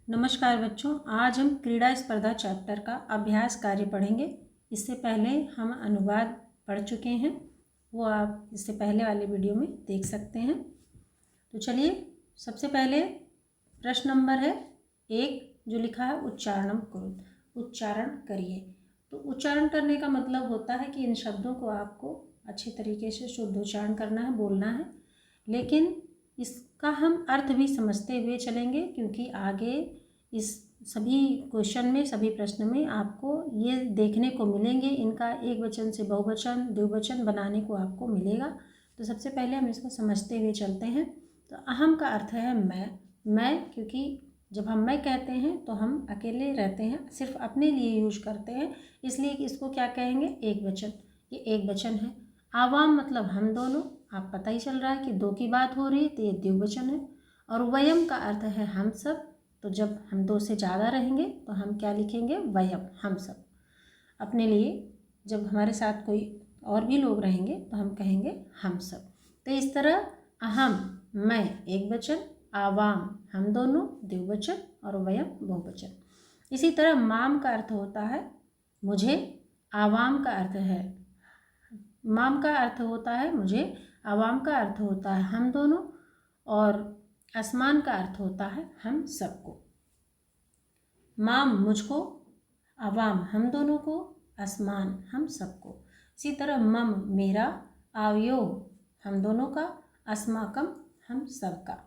नमस्कार बच्चों, आज हम क्रीड़ा स्पर्धा चैप्टर का अभ्यास कार्य पढ़ेंगे। इससे पहले हम अनुवाद पढ़ चुके हैं, वो आप इससे पहले वाले वीडियो में देख सकते हैं। तो चलिए, सबसे पहले प्रश्न नंबर है 1 जो लिखा है उच्चारणम कुरुत, उच्चारण करिए। तो उच्चारण करने का मतलब होता है कि इन शब्दों को आपको अच्छे तरीके से शुद्ध उच्चारण करना है, बोलना है, लेकिन इसका हम अर्थ भी समझते हुए चलेंगे, क्योंकि आगे इस सभी क्वेश्चन में, सभी प्रश्न में आपको ये देखने को मिलेंगे, इनका एक वचन से बहुवचन, द्विवचन बनाने को आपको मिलेगा। तो सबसे पहले हम इसको समझते हुए चलते हैं। तो अहम का अर्थ है मैं, क्योंकि जब हम मैं कहते हैं तो हम अकेले रहते हैं, सिर्फ अपने लिए यूज करते हैं, इसलिए कि इसको क्या कहेंगे, एक वचन। ये एक वचन है। आवाम मतलब हम दोनों, आप पता ही चल रहा है कि दो की बात हो रही है, तो ये द्विवचन है। और वयम का अर्थ है हम सब, तो जब हम दो से ज़्यादा रहेंगे तो हम क्या लिखेंगे, वयम, हम सब। अपने लिए जब हमारे साथ कोई और भी लोग रहेंगे तो हम कहेंगे हम सब। तो इस तरह अहम, मैं एक वचन, आवाम हम दोनों द्विवचन, और वयम बहुवचन। इसी तरह माम का अर्थ होता है मुझे, आवाम का अर्थ है, माम का अर्थ होता है मुझे, आवाम का अर्थ होता है हम दोनों, और आसमान का अर्थ होता है हम सबको। माम मुझको, आवाम हम दोनों को, आसमान हम सबको। इसी तरह मम मेरा, आवयो हम दोनों का, अस्माकम हम सबका।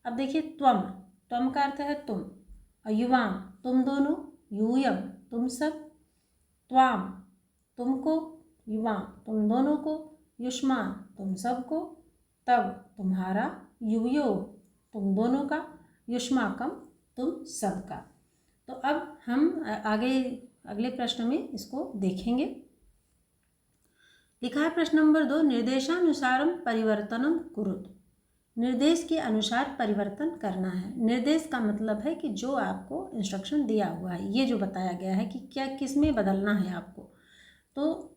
अब देखिए त्वम का अर्थ है तुम, और युवाम तुम दोनों, यूयम तुम सब, त्वाम तुमको, युवाम तुम दोनों को, युष्मान तुम सबको, तब तुम्हारा, युवयो तुम दोनों का, युष्माकम तुम सबका। तो अब हम आगे अगले प्रश्न में इसको देखेंगे। लिखा है प्रश्न नंबर 2, निर्देशानुसारम परिवर्तनम कुरुत। निर्देश के अनुसार परिवर्तन करना है। निर्देश का मतलब है कि जो आपको इंस्ट्रक्शन दिया हुआ है, ये जो बताया गया है कि क्या किस में बदलना है आपको। तो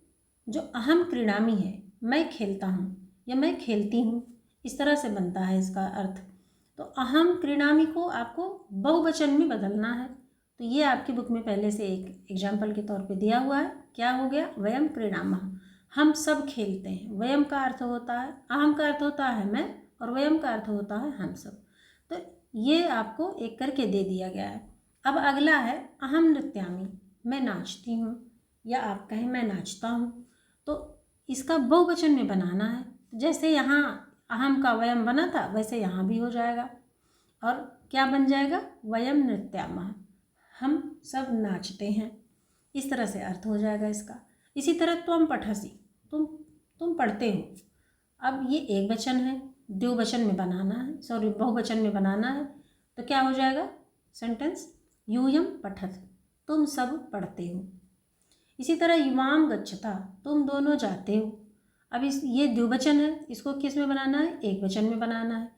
जो अहम क्रीडामी है, मैं खेलता हूँ या मैं खेलती हूँ, इस तरह से बनता है इसका अर्थ। तो अहम क्रीडामी को आपको बहुवचन में बदलना है। तो ये आपकी बुक में पहले से एक एग्जाम्पल के तौर पे दिया हुआ है। क्या हो गया, वयम क्रीडामः, हम सब खेलते हैं। वयम का अर्थ होता है, अहम का अर्थ होता है मैं, और वयम का अर्थ होता है हम सब। तो ये आपको एक करके दे दिया गया है। अब अगला है अहम नृत्यामी, मैं नाचती हूँ, या आप कहें मैं नाचता हूँ। तो इसका बहुवचन में बनाना है। जैसे यहाँ अहम का वयम बना था, वैसे यहाँ भी हो जाएगा, और क्या बन जाएगा, वयम नृत्यामः, हम सब नाचते हैं। इस तरह से अर्थ हो जाएगा इसका। इसी तरह त्वम पठसि, तुम पढ़ते हो। अब ये एक वचन है, द्विवचन में बनाना है, सॉरी बहुवचन में बनाना है। तो क्या हो जाएगा सेंटेंस, यूयम पठत, तुम सब पढ़ते हो। इसी तरह युवाम गच्छता, तुम दोनों जाते हो। अब ये द्विवचन है, इसको किस में बनाना है, एक वचन में बनाना है।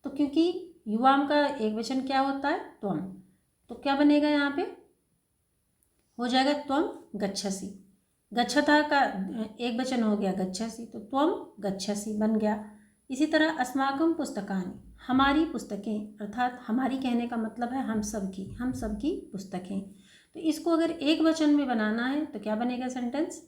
तो क्योंकि युवाम का एक वचन क्या होता है, त्वम, तो क्या बनेगा यहाँ पे, हो जाएगा त्वम गच्छसि। गच्छता का एक वचन हो गया गच्छसि, तो त्वम गच्छसि बन गया। इसी तरह अस्माकम पुस्तकानि, हमारी पुस्तकें, अर्थात हमारी कहने का मतलब है हम सबकी पुस्तकें। तो इसको अगर एक वचन में बनाना है तो क्या बनेगा सेंटेंस,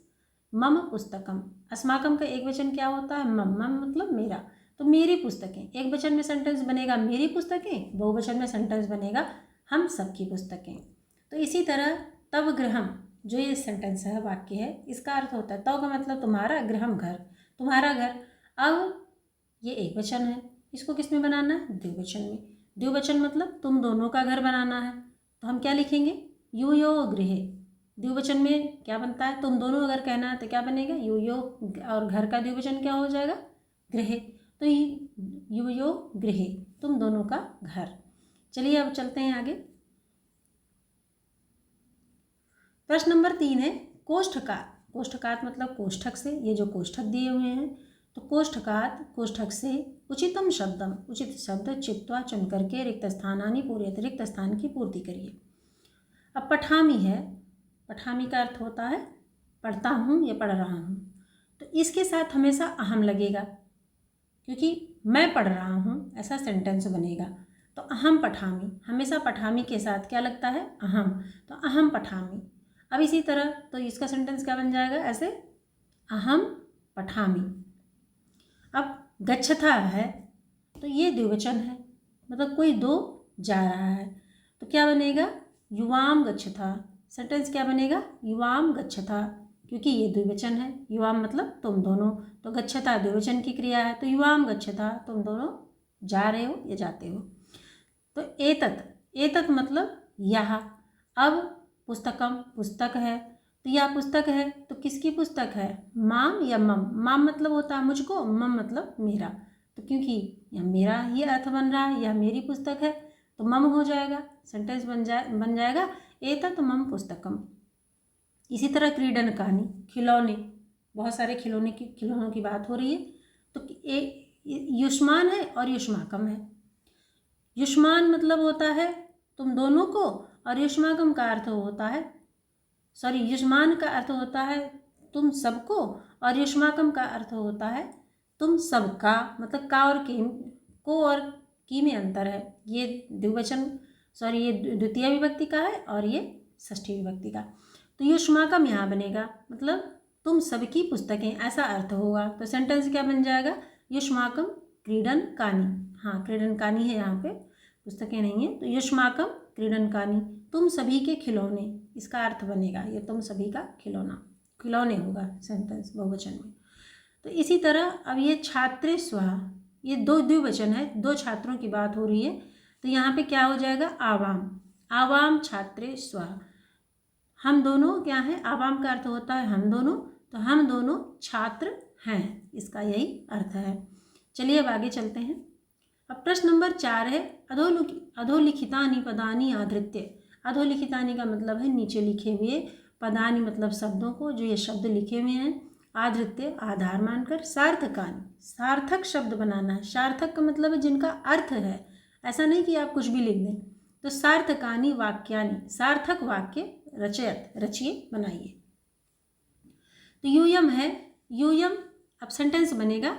मम पुस्तकम। अस्माकम का एक वचन क्या होता है, मम मतलब मेरा, तो मेरी पुस्तकें। एक वचन में सेंटेंस बनेगा मेरी पुस्तकें, बहुवचन में सेंटेंस बनेगा हम सबकी पुस्तकें। तो इसी तरह तव गृहम, जो ये सेंटेंस है, वाक्य है, इसका अर्थ होता है तव का मतलब तुम्हारा, गृहम घर, तुम्हारा घर। अब ये एक वचन है, इसको किस में बनाना है, द्विवचन में। द्विवचन मतलब तुम दोनों का घर बनाना है, तो हम क्या लिखेंगे, यूयो गृहे। द्विवचन में क्या बनता है, तुम दोनों अगर कहना है तो क्या बनेगा, यूयो, और घर का द्विवचन क्या हो जाएगा, गृहे। तो यूयो गृहे, तुम दोनों का घर। चलिए अब चलते हैं आगे। प्रश्न नंबर 3 है कोष्ठकात। कोष्ठकात मतलब कोष्ठक से, ये जो कोष्ठक दिए हुए हैं, तो कोष्ठकात, कोष्ठक से उचितम शब्दम, उचित शब्द चित्वा चुन करके रिक्त स्थानानि पूर्यते, रिक्त स्थान की पूर्ति करिए। अब पठामी है, पठामी का अर्थ होता है पढ़ता हूँ या पढ़ रहा हूँ। तो इसके साथ हमेशा अहम लगेगा, क्योंकि मैं पढ़ रहा हूँ, ऐसा सेंटेंस बनेगा। तो अहम पठामि, हमेशा पठामि के साथ क्या लगता है, अहम, तो अहम पठामि। अब इसी तरह तो इसका सेंटेंस क्या बन जाएगा, ऐसे अहम पठामि। अब गच्छता है तो ये द्विवचन है, मतलब कोई दो जा रहा है, तो क्या बनेगा, युवाम गच्छता। सेंटेंस क्या बनेगा, युवाम गच्छता, क्योंकि ये द्विवचन है, युवाम मतलब तुम दोनों, तो गच्छता द्विवचन की क्रिया है, तो युवाम गच्छता, तुम दोनों जा रहे हो या जाते हो। तो एतत्, एतत् मतलब यह। अब पुस्तकम, पुस्तक है, तो यह पुस्तक है, तो किसकी पुस्तक है, माम या मम। माम मतलब होता है मुझको, मम मतलब मेरा, तो क्योंकि यह मेरा ही अर्थ बन रहा है, यह मेरी पुस्तक है, तो मम हो जाएगा, सेंटेंस बन जाएगा एतत् मम पुस्तकम। इसी तरह क्रीडनकानि, खिलौने, बहुत सारे खिलौनों की बात हो रही है, तो युष्मान है और युष्माकम है। युष्मान मतलब होता है तुम दोनों को, और युष्माकम का अर्थ होता है, सॉरी, युष्मान का अर्थ होता है तुम सबको, और युष्माकम का अर्थ होता है तुम सबका, मतलब का और को और की में अंतर है। ये द्विवचन, सॉरी, ये द्वितीय विभक्ति का है और ये षष्ठी विभक्ति का। तो युष्माकम यहाँ बनेगा, मतलब तुम सबकी पुस्तकें, ऐसा अर्थ होगा। तो सेंटेंस क्या बन जाएगा, युष्माकम क्रीडनकानि। हाँ, क्रीडनकानि है यहाँ पे, पुस्तकें नहीं है, तो युष्माकम क्रीडनकानि, तुम सभी के खिलौने, इसका अर्थ बनेगा ये तुम सभी का खिलौना, खिलौने होगा सेंटेंस बहुवचन में। तो इसी तरह अब ये छात्रे स्वः, ये दो द्विवचन है, दो छात्रों की बात हो रही है, तो यहाँ पे क्या हो जाएगा, आवाम, आवाम छात्रे स्वः। हम दोनों क्या है, आवाम का अर्थ होता है हम दोनों, तो हम दोनों छात्र हैं, इसका यही अर्थ है। चलिए अब आगे चलते हैं। अब प्रश्न नंबर 4 है, अधोलिखितानि पदानि आधृत्य। अधोलिखितानि का मतलब है नीचे लिखे हुए, पदानि मतलब शब्दों को, जो ये शब्द लिखे हुए हैं, आधृत्य आधार मानकर, सार्थकानि, सार्थक शब्द बनाना है। सार्थक का मतलब है जिनका अर्थ है, ऐसा नहीं कि आप कुछ भी लिख दें। तो सार्थकानि वाक्यानि, सार्थक वाक्य रचयत, रचिए, बनाइए। तो यूयम है, यूयम, अब सेंटेंस बनेगा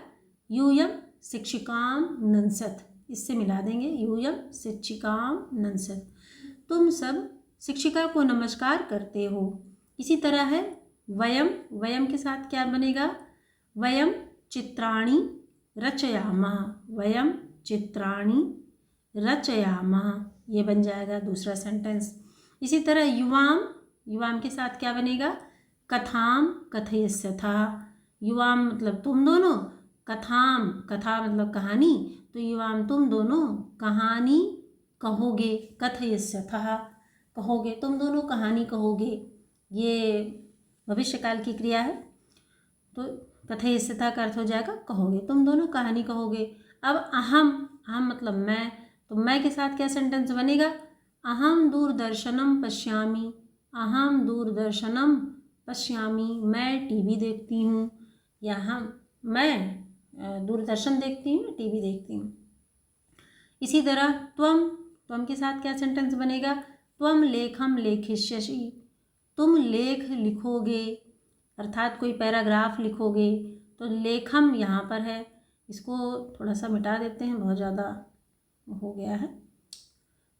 यूयम शिक्षिकाम नंसत, इससे मिला देंगे, यूयम शिक्षिकाम नंसत, तुम सब शिक्षिका को नमस्कार करते हो। इसी तरह है वयम, वयम के साथ क्या बनेगा, वयम चित्राणि रचयामः, वयम चित्राणि रचयामः, ये बन जाएगा दूसरा सेंटेंस। इसी तरह युवाम, युवाम के साथ क्या बनेगा, कथाम कथयस्यथः, युवाम मतलब तुम दोनों, कथाम, कथा मतलब कहानी, तो युवाम तुम दोनों कहानी कहोगे, कथयस्यथः कहोगे, तुम दोनों कहानी कहोगे, ये भविष्यकाल की क्रिया है, तो कथयस्यथः का अर्थ हो जाएगा कहोगे, तुम दोनों कहानी कहोगे। अब अहम, अहम मतलब मैं, तो मैं के साथ क्या सेंटेंस बनेगा, अहम दूरदर्शनम पश्यामि, अहम दूरदर्शनम पश्यामि, मैं टीवी देखती हूँ, या मैं दूरदर्शन देखती हूँ, टीवी देखती हूँ। इसी तरह त्वम, त्वम के साथ क्या सेंटेंस बनेगा, त्वम लेखम लेखिष्यसि, तुम लेख लिखोगे, अर्थात कोई पैराग्राफ लिखोगे। तो लेखम यहाँ पर है, इसको थोड़ा सा मिटा देते हैं, बहुत ज़्यादा हो गया है।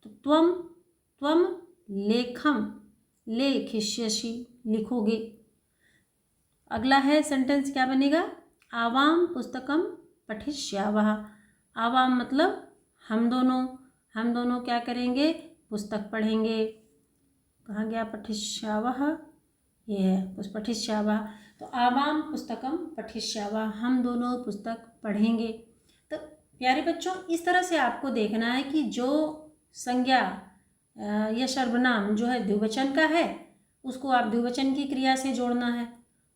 तो त्वम, त्वम लेखम लेखिष्यसि, लिखोगे। अगला है सेंटेंस क्या बनेगा, आवाम पुस्तकम पठिष्यावः, आवाम मतलब हम दोनों, हम दोनों क्या करेंगे, पुस्तक पढ़ेंगे। कहाँ गया पठिष्यावः, ये है पठिष्यावः, तो आवाम पुस्तकम पठिष्यावः, हम दोनों पुस्तक पढ़ेंगे। तो प्यारे बच्चों, इस तरह से आपको देखना है कि जो संज्ञा या सर्वनाम जो है द्विवचन का है, उसको आप द्विवचन की क्रिया से जोड़ना है,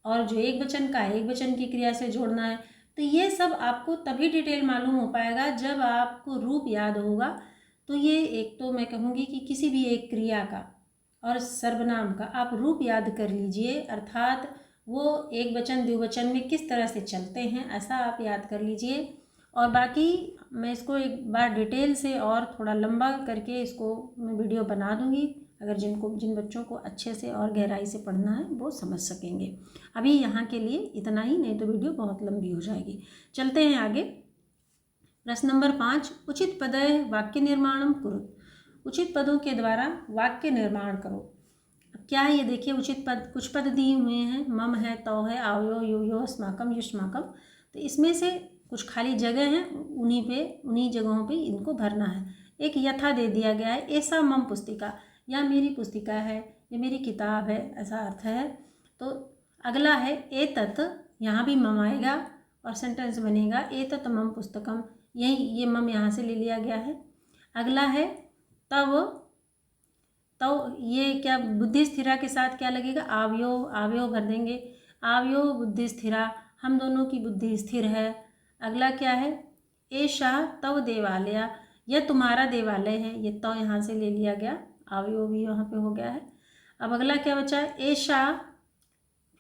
और जो एक वचन का है एक वचन की क्रिया से जोड़ना है। तो ये सब आपको तभी डिटेल मालूम हो पाएगा जब आपको रूप याद होगा। तो ये एक तो मैं कहूँगी कि किसी भी एक क्रिया का और सर्वनाम का आप रूप याद कर लीजिए, अर्थात वो एक वचन द्विवचन में किस तरह से चलते हैं, ऐसा आप याद कर लीजिए। और बाकी मैं इसको एक बार डिटेल से और थोड़ा लंबा करके इसको मैं वीडियो बना दूँगी, अगर जिन बच्चों को अच्छे से और गहराई से पढ़ना है वो समझ सकेंगे। अभी यहाँ के लिए इतना ही, नहीं तो वीडियो बहुत लंबी हो जाएगी। चलते हैं आगे। प्रश्न नंबर 5, उचित पदय वाक्य निर्माणम कुरुत। उचित पदों के द्वारा वाक्य निर्माण करो। अब क्या है ये देखिए, उचित पद, कुछ पद दिए हुए हैं, मम है, तौ है, आवयो, यूयो, अस्माकम, युष्माकम। तो इसमें से कुछ खाली जगह हैं, उन्हीं जगहों पे इनको भरना है। एक यथा दे दिया गया है, ऐसा मम पुस्तिका, या मेरी पुस्तिका है, या मेरी किताब है, ऐसा अर्थ है। तो अगला है एतत्, यहाँ भी मम आएगा और सेंटेंस बनेगा एतत् मम पुस्तकम, यही ये मम यहाँ से ले लिया गया है। अगला है तव, तो ये क्या बुद्धि स्थिरा के साथ क्या लगेगा, आवयो, आवयो भर देंगे, आवयो बुद्धि स्थिरा, हम दोनों की बुद्धि स्थिर है। अगला क्या है, एषा तव देवालय, यह तुम्हारा देवालय है, ये तो यहाँ से ले लिया गया, आवयो भी यहाँ पे हो गया है। अब अगला क्या बचा है, एषा,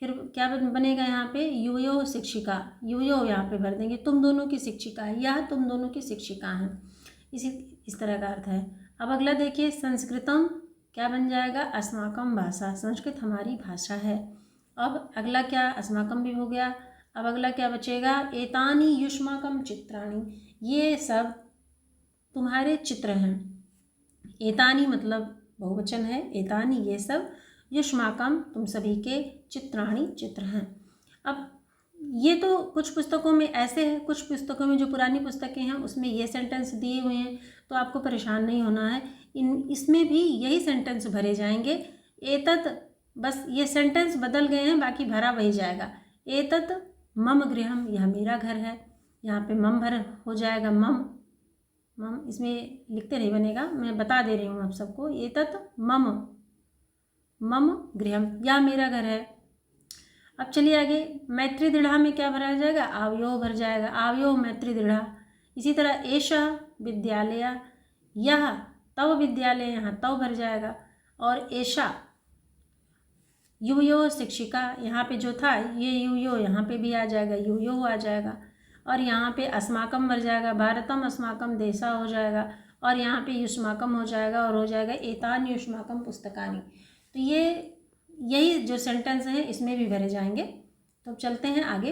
फिर क्या बनेगा यहाँ पे, यूयो शिक्षिका, यूयो यहाँ पे भर देंगे, तुम दोनों की शिक्षिका है, यह तुम दोनों की शिक्षिका हैं, इस तरह का अर्थ है। अब अगला देखिए, संस्कृतम क्या बन जाएगा, अस्माकम भाषा, संस्कृत हमारी भाषा है। अब अगला क्या, अस्माकम भी हो गया। अब अगला क्या बचेगा, एतानी युष्माकम चित्राणी, ये सब तुम्हारे चित्र हैं। एतानी मतलब बहुवचन है, एतानी ये सब, युष्माकम तुम सभी के, चित्राणी चित्र हैं। अब ये तो कुछ पुस्तकों में ऐसे है, कुछ पुस्तकों में जो पुरानी पुस्तकें हैं उसमें ये सेंटेंस दिए हुए हैं, तो आपको परेशान नहीं होना है, इसमें भी यही सेंटेंस भरे जाएंगे। एतत्, बस ये सेंटेंस बदल गए हैं, बाकी भरा वही जाएगा। एतत् मम गृहम, यह मेरा घर है, यहाँ पे मम भर हो जाएगा, मम, इसमें लिखते नहीं बनेगा, मैं बता दे रही हूँ आप सबको। एतत् मम गृहम, यह मेरा घर है। अब चलिए आगे, मैत्री दृढ़ा में क्या भरा जाएगा, आवयो भर जाएगा, आवयो मैत्री दृढ़ा। इसी तरह एषा विद्यालय, यह तव विद्यालय, यहाँ तव भर जाएगा। और एषा यूयो शिक्षिका, यहाँ पे जो था ये यूयो यहाँ पे भी आ जाएगा, यूयो आ जाएगा। और यहाँ पे अस्माकम भर जाएगा, भारतम अस्माकम देशा हो जाएगा। और यहाँ पे युष्माकम हो जाएगा, और हो जाएगा एतान युष्माकम पुस्तकानि। तो ये यही जो सेंटेंस हैं इसमें भी भरे जाएंगे। तो चलते हैं आगे।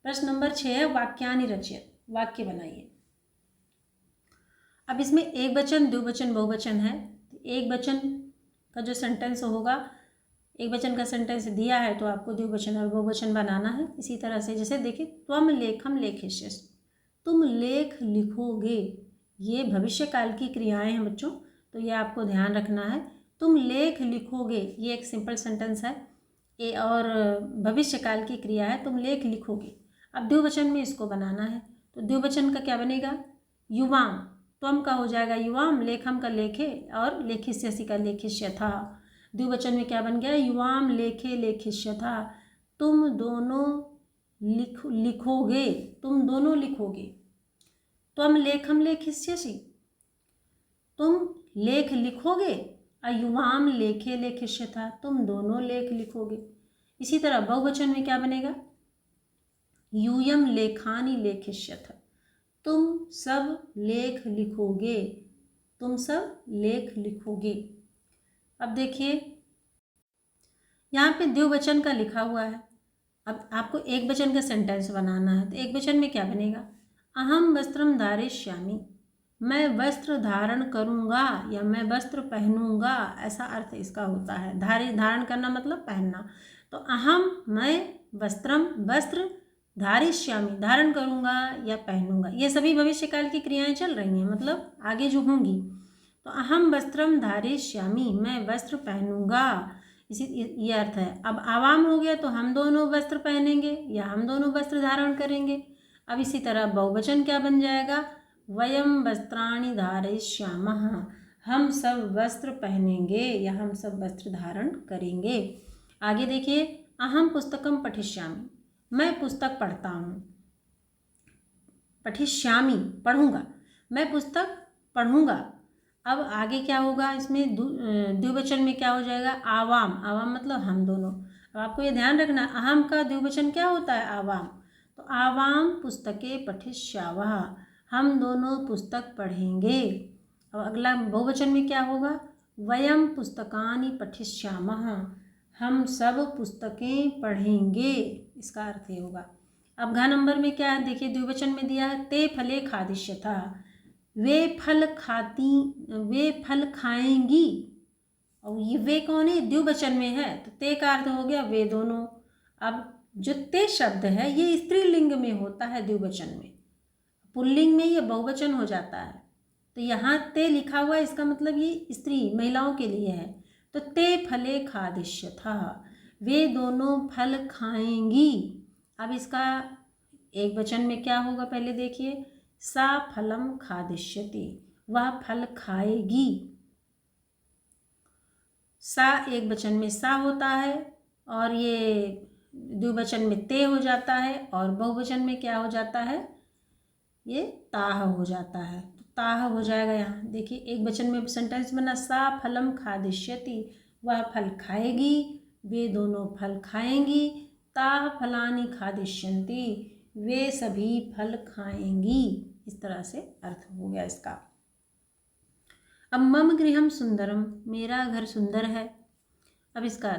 प्रश्न नंबर 6 है, वाक्यानि रचयत, वाक्य बनाइए। अब इसमें एक वचन, द्विवचन, बहुवचन है। एक वचन का जो सेंटेंस होगा, एक वचन का सेंटेंस दिया है तो आपको द्विवचन और बहुवचन बनाना है। इसी तरह से जैसे देखिए, त्वम लेखम लेखिष्यसि, तुम लेख लिखोगे, ये भविष्य काल की क्रियाएं हैं बच्चों, तो ये आपको ध्यान रखना है। तुम लेख लिखोगे, ये एक सिंपल सेंटेंस है, और भविष्य काल की क्रिया है, तुम लेख लिखोगे। अब द्विवचन में इसको बनाना है, तो द्विवचन का क्या बनेगा, युवाम, त्वम का हो जाएगा युवाम, लेखम का लेखे, और लेखिष्यसि का लेखिष्यथा। द्विवचन में क्या बन गया, युवाम लेखे लेखिष्यथा, तुम दोनों लिखोगे, तुम दोनों लिखोगे। त्वम लेखम लेखिष्यसि, तुम लेख लिखोगे, युवाम लेखे लेखिष्यथा, तुम दोनों लेख लिखोगे। इसी तरह बहुवचन में क्या बनेगा, यूयम लेखानि लेखिष्यथ, तुम सब लेख लिखोगे, तुम सब लेख लिखोगे। अब देखिए यहाँ पे द्विवचन का लिखा हुआ है, अब आपको एक वचन का सेंटेंस बनाना है। तो एक वचन में क्या बनेगा, अहम वस्त्रम धारिष्यामि, मैं वस्त्र धारण करूँगा या मैं वस्त्र पहनूँगा, ऐसा अर्थ इसका होता है। धारण करना मतलब पहनना। तो अहम, मैं, वस्त्रम वस्त्र, धारिष्यामि धारण करूँगा या पहनूँगा, ये सभी भविष्य काल की क्रियाएं चल रही हैं, मतलब आगे जो होंगी। तो अहम वस्त्रम धारिष्यामि, मैं वस्त्र पहनूँगा, इसी ये अर्थ है। अब आवाम हो गया तो हम दोनों वस्त्र पहनेंगे या हम दोनों वस्त्र धारण करेंगे। अब इसी तरह बहुवचन क्या बन जाएगा, वयम वस्त्राणि धारयिष्यामः, हम सब वस्त्र पहनेंगे या हम सब वस्त्र धारण करेंगे। आगे देखिए, अहम पुस्तकम पठिष्यामि, मैं पुस्तक पढ़ता हूँ, पठिष्यामि पढ़ूँगा, मैं पुस्तक पढ़ूँगा। अब आगे क्या होगा, इसमें द्विवचन में क्या हो जाएगा, आवाम, आवाम मतलब हम दोनों। अब आपको ये ध्यान रखना, अहम का द्विवचन क्या होता है, आवाम। तो आवाम पुस्तके पठिष्यावः, हम दोनों पुस्तक पढ़ेंगे। अब अगला बहुवचन में क्या होगा, वयम पुस्तकानि पठिष्यामः, हम सब पुस्तकें पढ़ेंगे, इसका अर्थ ये होगा। अब घ नंबर में क्या है, देखिए द्विवचन में दिया है ते फले खादिष्यथा, वे फल खाएंगी। और ये वे कौन है, द्विवचन में है, तो ते का अर्थ हो गया वे दोनों। अब जो ते शब्द है ये स्त्रीलिंग में होता है द्विवचन में, पुल्लिंग में ये बहुवचन हो जाता है। तो यहाँ ते लिखा हुआ है, इसका मतलब ये स्त्री महिलाओं के लिए है। तो ते फले खादिष्यथा, वे दोनों फल खाएंगी। अब इसका एक वचन में क्या होगा, पहले देखिए, सा फलम खादिष्यति, वह फल खाएगी। सा एक वचन में सा होता है, और ये द्विवचन में ते हो जाता है, और बहुवचन में क्या हो जाता है, ये ताह हो जाता है। तो ताह हो जाएगा यहाँ, देखिए एक वचन में सेंटेंस बना, सा फलम खादिष्यति, वह फल खाएगी, वे दोनों फल खाएंगी, ताह फलानि खादिष्यन्ति, वे सभी फल खाएंगी। इस तरह से अर्थ हो गया इसका। अब मम गृहम सुंदरम, मेरा घर सुंदर है। अब इसका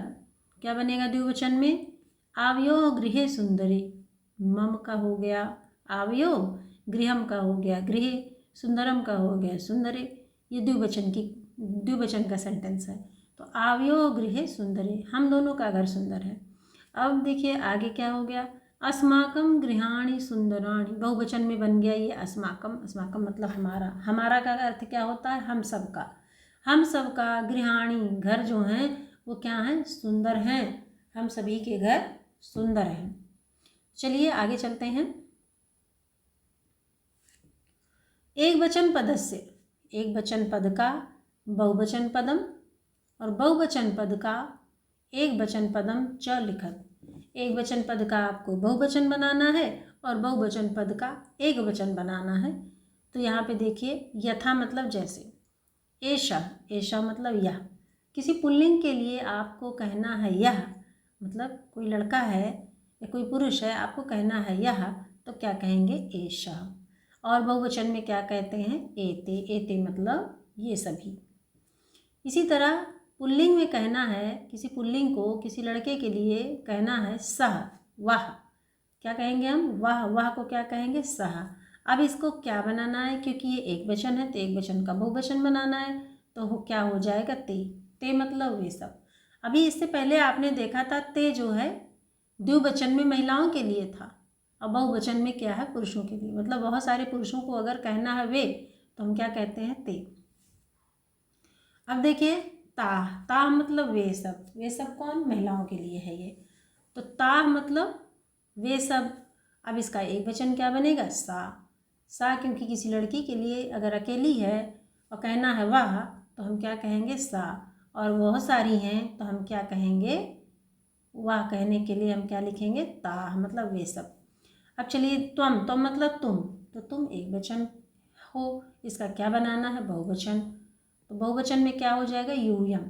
क्या बनेगा द्विवचन में, आवयो गृहे सुंदरी, मम का हो गया आवयो, गृहम का हो गया गृहे, सुंदरम का हो गया सुंदरे। ये द्विवचन का सेंटेंस है। तो आवयो गृहे सुंदरे, हम दोनों का घर सुंदर है। अब देखिए आगे क्या हो गया, अस्माकम गृहाणि सुंदराणि, बहुवचन में बन गया ये अस्माकम। अस्माकम मतलब हमारा, हमारा का अर्थ क्या होता है, हम सबका। हम सबका गृहाणि घर जो हैं वो क्या हैं, सुंदर हैं, हम सभी के घर सुंदर हैं। चलिए आगे चलते हैं। एक वचन पदस्य, एक वचन पद का बहुवचन पदम, और बहुवचन पद का एक वचन पदम च लिखत। एक वचन पद का आपको बहुवचन बनाना है, और बहुवचन पद का एक वचन बनाना है। तो यहाँ पे देखिए, यथा मतलब जैसे, एषा, एषा मतलब यह। किसी पुल्लिंग के लिए आपको कहना है यह, मतलब कोई लड़का है या कोई पुरुष है, आपको कहना है यह, तो क्या कहेंगे, एषा। और बहुवचन में क्या कहते हैं, एते, एते मतलब ये सभी। इसी तरह पुल्लिंग में कहना है, किसी पुल्लिंग को किसी लड़के के लिए कहना है सह, वह, क्या कहेंगे हम, वह, वह को क्या कहेंगे, सह। अब इसको क्या बनाना है, क्योंकि ये एक वचन है तो एक वचन का बहुवचन बनाना है, तो क्या हो जाएगा, ते, ते मतलब वे सब। अभी इससे पहले आपने देखा था ते जो है द्विवचन में महिलाओं के लिए था, और बहुवचन में क्या है, पुरुषों के लिए। मतलब बहुत सारे पुरुषों को अगर कहना है वे, तो हम क्या कहते हैं, ते। अब देखिए ताह, ताह मतलब वे सब, वे सब कौन, महिलाओं के लिए है ये। तो ताह मतलब वे सब। अब इसका एक वचन क्या बनेगा, सा, सा, क्योंकि किसी लड़की के लिए अगर अकेली है और कहना है वह, तो हम क्या कहेंगे, सा। और बहुत सारी हैं तो हम क्या कहेंगे, वह कहने के लिए हम क्या लिखेंगे, ताह मतलब वे सब। अब चलिए त्वम, त्वम मतलब तुम, तो तुम एक वचन हो, इसका क्या बनाना है, बहुवचन। तो बहुवचन में क्या हो जाएगा, यूयम।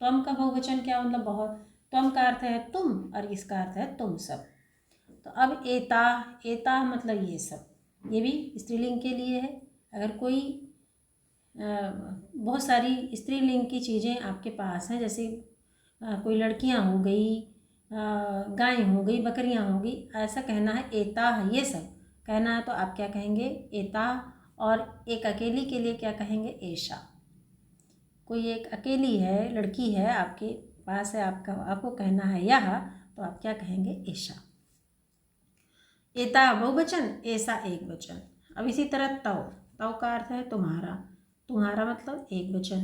त्वम का बहुवचन क्या मतलब बहुत, त्वम का अर्थ है तुम, और इसका अर्थ है तुम सब। तो अब एता, एता मतलब ये सब, ये भी स्त्रीलिंग के लिए है। अगर कोई बहुत सारी स्त्रीलिंग की चीज़ें आपके पास हैं, जैसे कोई लड़कियां हो गई, गाय हो गई, बकरियां हो गई, ऐसा कहना है एता है, ये सब कहना है, तो आप क्या कहेंगे, एता। और एक अकेली के लिए क्या कहेंगे, एशा। कोई एक अकेली है, लड़की है आपके पास है, आपको कहना है यह, तो आप क्या कहेंगे, एशा। एता बहुवचन, ऐसा एक वचन। अब इसी तरह तव, तव का अर्थ है तुम्हारा, तुम्हारा मतलब एक वचन।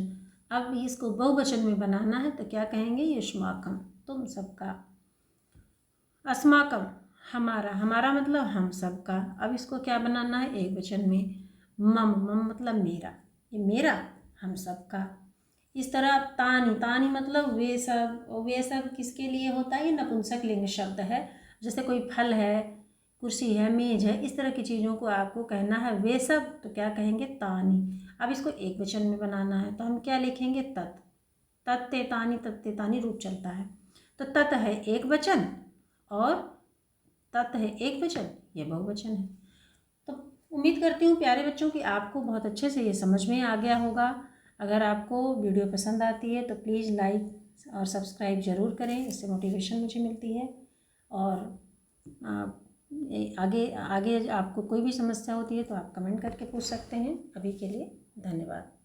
अब इसको बहुवचन में बनाना है तो क्या कहेंगे, युष्माकम, तुम सबका। अस्माकम हमारा, हमारा मतलब हम सबका। अब इसको क्या बनाना है, एक वचन में। मम, मम मतलब मेरा, ये मेरा, हम सबका। इस तरह तानी, तानी मतलब वे सब, वे सब किसके लिए होता है, ये नपुंसक लिंग शब्द है। जैसे कोई फल है, कुर्सी है, मेज है, इस तरह की चीज़ों को आपको कहना है वे सब, तो क्या कहेंगे, तानी। अब इसको एक वचन में बनाना है तो हम क्या लिखेंगे, तत्, तत्ते तानी, तत्ते तानी रूप चलता है। तो तत् है एक वचन, और तत् है एक वचन, ये बहुवचन है। तो उम्मीद करती हूँ प्यारे बच्चों कि आपको बहुत अच्छे से ये समझ में आ गया होगा। अगर आपको वीडियो पसंद आती है तो प्लीज़ लाइक और सब्सक्राइब ज़रूर करें, इससे मोटिवेशन मुझे मिलती है। और आगे आगे आपको कोई भी समस्या होती है तो आप कमेंट करके पूछ सकते हैं। अभी के लिए धन्यवाद।